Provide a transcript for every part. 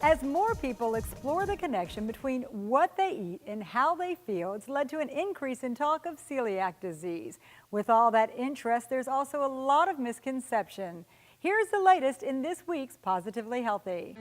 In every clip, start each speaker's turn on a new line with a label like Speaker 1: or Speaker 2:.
Speaker 1: As more people explore the connection between what they eat and how they feel, it's led to an increase in talk of celiac disease. With all that interest, there's also a lot of misconception. Here's the latest in this week's Positively Healthy.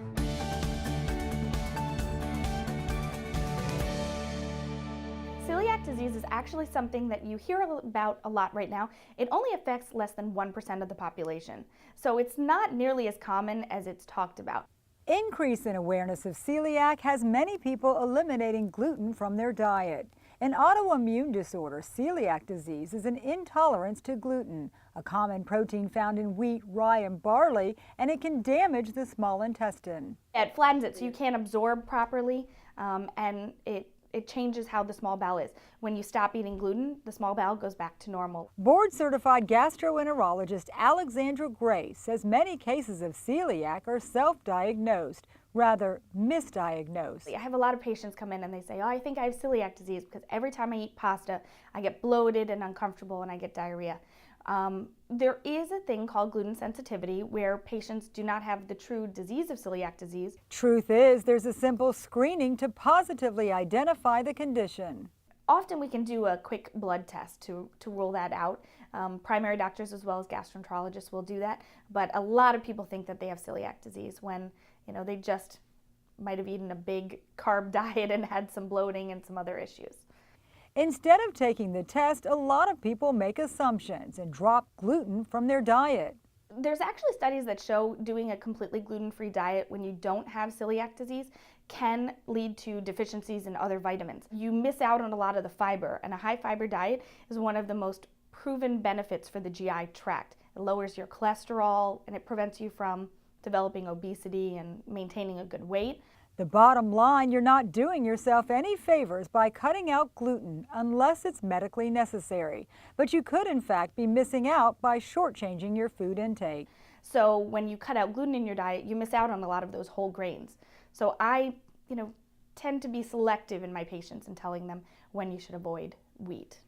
Speaker 2: Celiac disease is actually something that you hear about a lot right now. It only affects less than 1% of the population, so it's not nearly as common as it's talked about.
Speaker 1: Increase in awareness of celiac has many people eliminating gluten from their diet. An autoimmune disorder, celiac disease, is an intolerance to gluten, a common protein found in wheat, rye, and barley, and it can damage the small intestine.
Speaker 2: It flattens it so you can't absorb properly, and it changes how the small bowel is. When you stop eating gluten, the small bowel goes back to normal.
Speaker 1: Board-certified gastroenterologist Alexandra Gray says many cases of celiac are self-diagnosed, rather misdiagnosed.
Speaker 2: I have a lot of patients come in and they say, oh, I think I have celiac disease because every time I eat pasta, I get bloated and uncomfortable and I get diarrhea. There is a thing called gluten sensitivity where patients do not have the true disease of celiac disease.
Speaker 1: Truth is, there's a simple screening to positively identify the condition.
Speaker 2: Often we can do a quick blood test to rule that out. Primary doctors as well as gastroenterologists will do that, but a lot of people think that they have celiac disease when they just might have eaten a big carb diet and had some bloating and some other issues.
Speaker 1: Instead of taking the test, a lot of people make assumptions and drop gluten from their diet.
Speaker 2: There's actually studies that show doing a completely gluten-free diet when you don't have celiac disease can lead to deficiencies in other vitamins. You miss out on a lot of the fiber, and a high-fiber diet is one of the most proven benefits for the GI tract. It lowers your cholesterol, and it prevents you from developing obesity and maintaining a good weight.
Speaker 1: The bottom line, you're not doing yourself any favors by cutting out gluten unless it's medically necessary. But you could, in fact, be missing out by shortchanging your food intake.
Speaker 2: So when you cut out gluten in your diet, you miss out on a lot of those whole grains. So I, tend to be selective in my patients and telling them when you should avoid wheat.